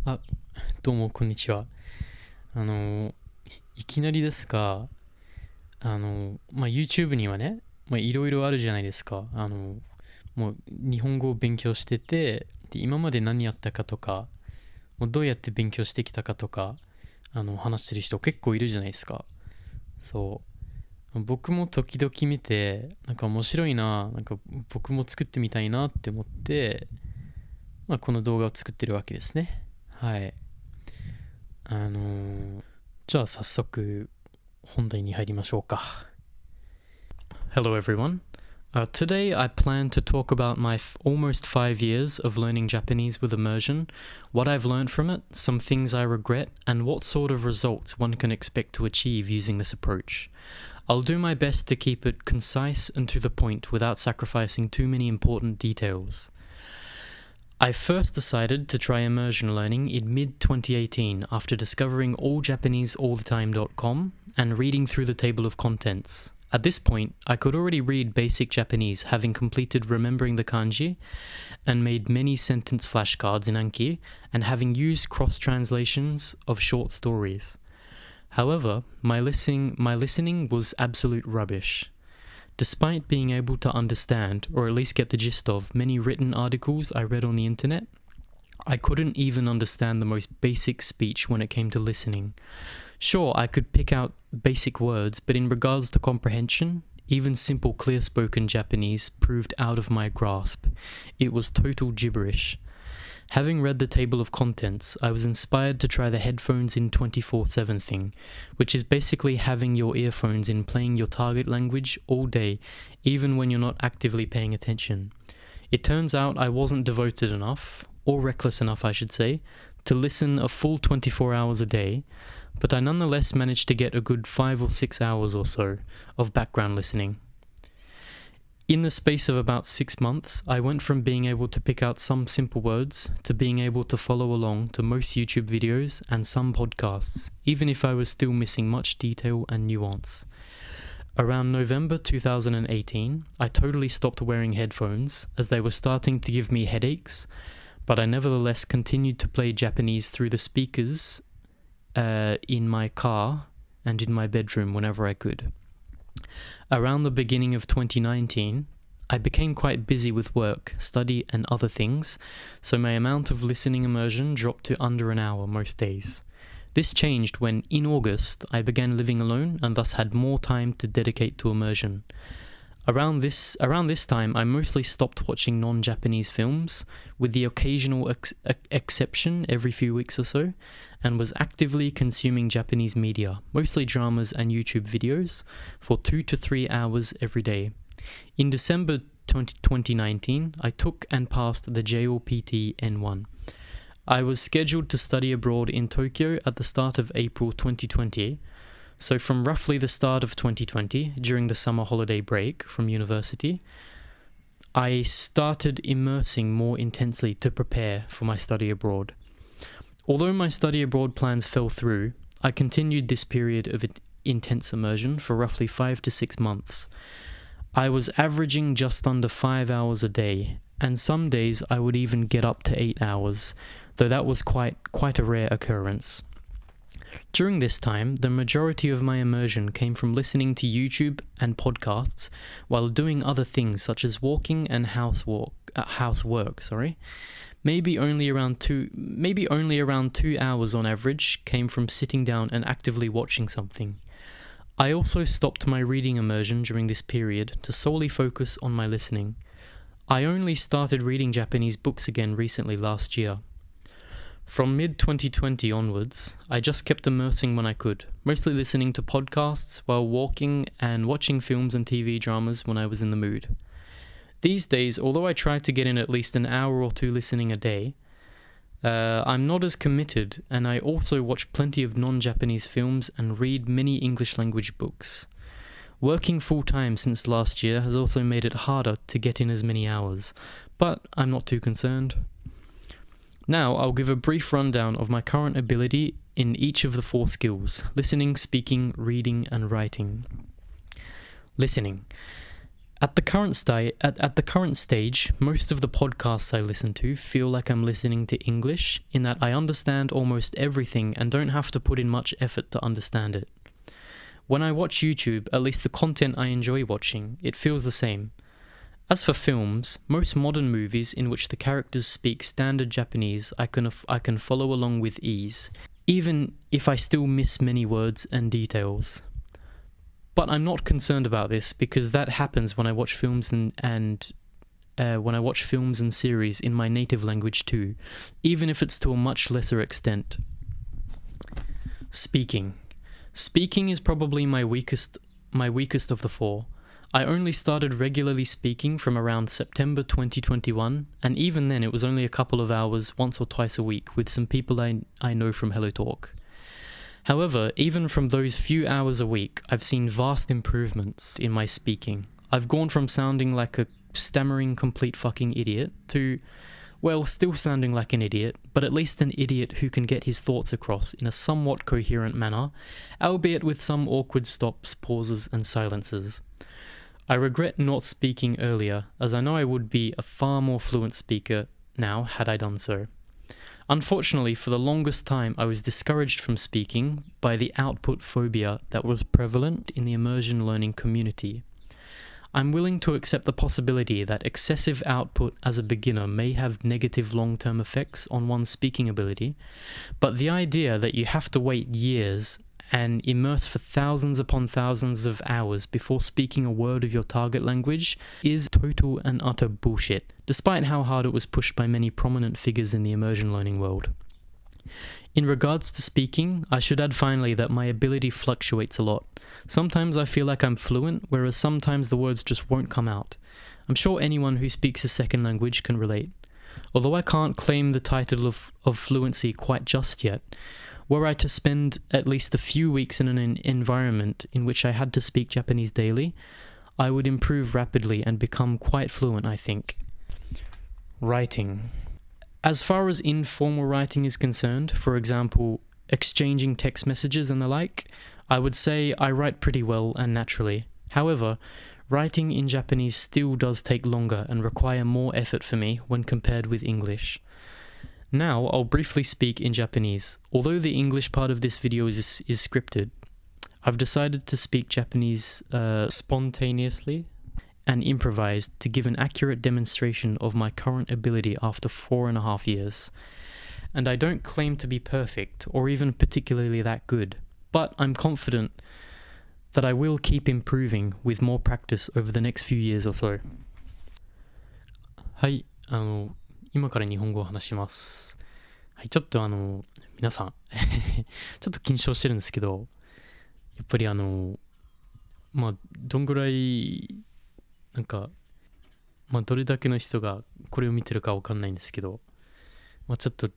あ、どうもこんにちは。あの、いきなりですが、YouTube にはね、いろいろあるじゃないですか。もう日本語を勉強してて、で、今まで何やったかとか、もうどうやって勉強してきたかとか、話してる人結構いるじゃないですか。そう。僕も時々見て、なんか面白いな、なんか僕も作ってみたいなって思って、この動画を作ってるわけですね。はい。あのーじゃあ早速本題に入りましょうか。Hello everyone. Today I plan to talk about my almost 5 years of learning Japanese with immersion, what I've learned from it, some things I regret, and what sort of results one can expect to achieve using this approach. I'll do my best to keep it concise and to the point without sacrificing too many important details. I first decided to try immersion learning in mid-2018 after discovering alljapaneseallthetime.com and reading through the table of contents. At this point, I could already read basic Japanese, having completed remembering the kanji and made many sentence flashcards in Anki, and having used cross-translations of short stories. However, my listening was absolute rubbish. Despite being able to understand, or at least get the gist of, many written articles I read on the internet, I couldn't even understand the most basic speech when it came to listening. Sure, I could pick out basic words, but in regards to comprehension, even simple clear-spoken Japanese proved out of my grasp. It was total gibberish. Having read the table of contents, I was inspired to try the headphones in 24/7 thing, which is basically having your earphones in playing your target language all day, even when you're not actively paying attention. It turns out I wasn't devoted enough, or reckless enough I should say, to listen a full 24 hours a day, but I nonetheless managed to get a good 5 or 6 hours or so of background listening. In the space of about 6 months, I went from being able to pick out some simple words to being able to follow along to most YouTube videos and some podcasts, even if I was still missing much detail and nuance. Around November 2018, I totally stopped wearing headphones as they were starting to give me headaches, but I nevertheless continued to play Japanese through the speakers in my car and in my bedroom whenever I could. Around the beginning of 2019, I became quite busy with work, study, and other things, so my amount of listening immersion dropped to under an hour most days. This changed when, in August, I began living alone and thus had more time to dedicate to immersion. Around this time, I mostly stopped watching non-Japanese films, with the occasional exception every few weeks or so, and was actively consuming Japanese media, mostly dramas and YouTube videos, for 2 to 3 hours every day. In December 2019, I took and passed the JLPT N1. I was scheduled to study abroad in Tokyo at the start of April 2020, so from roughly the start of 2020, during the summer holiday break from university, I started immersing more intensely to prepare for my study abroad. Although my study abroad plans fell through, I continued this period of intense immersion for roughly 5 to 6 months. I was averaging just under 5 hours a day, and some days I would even get up to 8 hours, though that was quite a rare occurrence. During this time, the majority of my immersion came from listening to YouTube and podcasts while doing other things such as walking and housework. Maybe only around 2 hours on average came from sitting down and actively watching something. I also stopped my reading immersion during this period to solely focus on my listening. I only started reading Japanese books again recently last year. From mid-2020 onwards, I just kept immersing when I could, mostly listening to podcasts while walking and watching films and TV dramas when I was in the mood. These days, although I try to get in at least an hour or two listening a day, I'm not as committed, and I also watch plenty of non-Japanese films and read many English language books. Working full-time since last year has also made it harder to get in as many hours, but I'm not too concerned. Now, I'll give a brief rundown of my current ability in each of the 4 skills: listening, speaking, reading, and writing. Listening. At the current stage, most of the podcasts I listen to feel like I'm listening to English, in that I understand almost everything and don't have to put in much effort to understand it. When I watch YouTube, at least the content I enjoy watching, it feels the same. As for films, most modern movies in which the characters speak standard Japanese, I can follow along with ease, even if I still miss many words and details. But I'm not concerned about this, because that happens when I watch films and series in my native language too, even if it's to a much lesser extent. Speaking is probably my weakest of the four. I only started regularly speaking from around September 2021, and even then it was only a couple of hours once or twice a week with some people I know from HelloTalk. However, even from those few hours a week, I've seen vast improvements in my speaking. I've gone from sounding like a stammering complete fucking idiot to, well, still sounding like an idiot, but at least an idiot who can get his thoughts across in a somewhat coherent manner, albeit with some awkward stops, pauses, and silences. I regret not speaking earlier, as I know I would be a far more fluent speaker now had I done so. Unfortunately, for the longest time, I was discouraged from speaking by the output phobia that was prevalent in the immersion learning community. I'm willing to accept the possibility that excessive output as a beginner may have negative long-term effects on one's speaking ability, but the idea that you have to wait years and immerse for thousands upon thousands of hours before speaking a word of your target language is total and utter bullshit, despite how hard it was pushed by many prominent figures in the immersion learning world. In regards to speaking, I should add finally that my ability fluctuates a lot. Sometimes I feel like I'm fluent, whereas sometimes the words just won't come out. I'm sure anyone who speaks a second language can relate. Although I can't claim the title of fluency quite just yet, were I to spend at least a few weeks in an environment in which I had to speak Japanese daily, I would improve rapidly and become quite fluent, I think. Writing. As far as informal writing is concerned, for example, exchanging text messages and the like, I would say I write pretty well and naturally. However, writing in Japanese still does take longer and require more effort for me when compared with English. Now, I'll briefly speak in Japanese. Although the English part of this video is scripted, I've decided to speak Japanese spontaneously and improvised to give an accurate demonstration of my current ability after 4.5 years. And I don't claim to be perfect or even particularly that good, but I'm confident that I will keep improving with more practice over the next few years or so. はい、今から日本語を話します。はい、ちょっと皆さんちょっと緊張してるんですけど、やっぱりまあどんぐらいなんかどれだけの人がこれを見てるかわかんないんですけど、ちょっと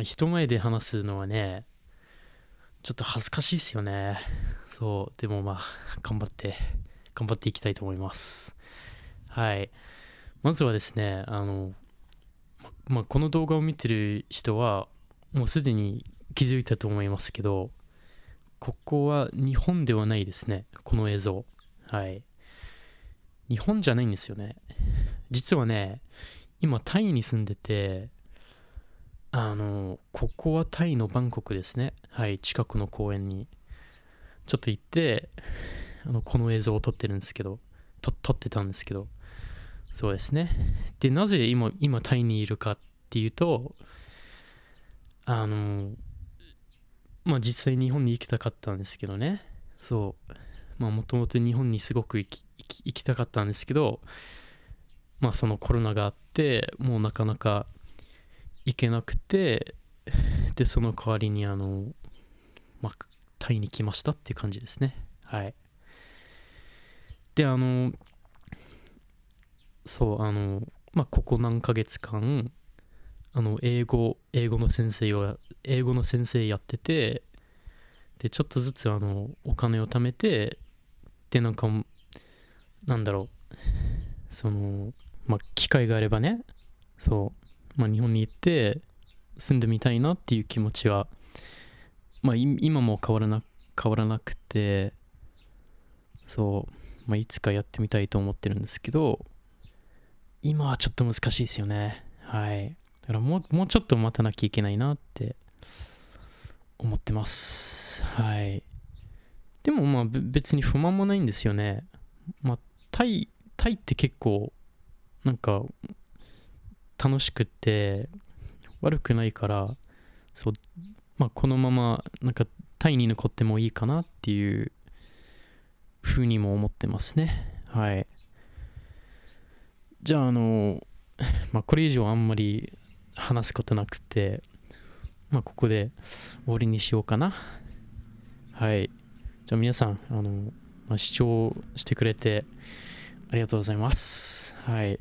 人前で話すのはね、ちょっと恥ずかしいですよね。そう、でも頑張っていきたいと思います。はい。まずはですね、この動画を見てる人はもうすでに気づいたと思いますけど、ここは日本ではないですね、この映像。はい。日本じゃないんですよね。実はね、今タイに住んでて、ここはタイのバンコクですね。はい、近くの公園にちょっと行って、この映像を撮ってるんですけど、撮ってたんですけど、そうですね。で、なぜ今タイにいるかっていうと、実際日本に行きたかったんですけどね。そう。もともと日本にすごく行きたかったんですけど、そのコロナがあって、もうなかなか行けなくて、で、その代わりにタイに来ましたっていう感じですね。はい。で、そう、ここ何ヶ月間、英語の先生やってて、で、ちょっとずつお金を貯めて、で、なんだろう、機会があればね、そう、日本に行って住んでみたいなっていう気持ちは、今も変わらなくて、そう、いつかやってみたいと思ってるんですけど、今はちょっと難しいですよね。はい。だからもうちょっと待たなきゃいけないなって思ってます。はい。でも別に不満もないんですよね。タイって結構なんか楽しくって悪くないから、そう、このままなんかタイに残ってもいいかなっていう風にも思ってますね。はい。じゃあこれ以上あんまり話すことなくて、ここで終わりにしようかな。はい。じゃあ皆さん視聴してくれてありがとうございます。はい。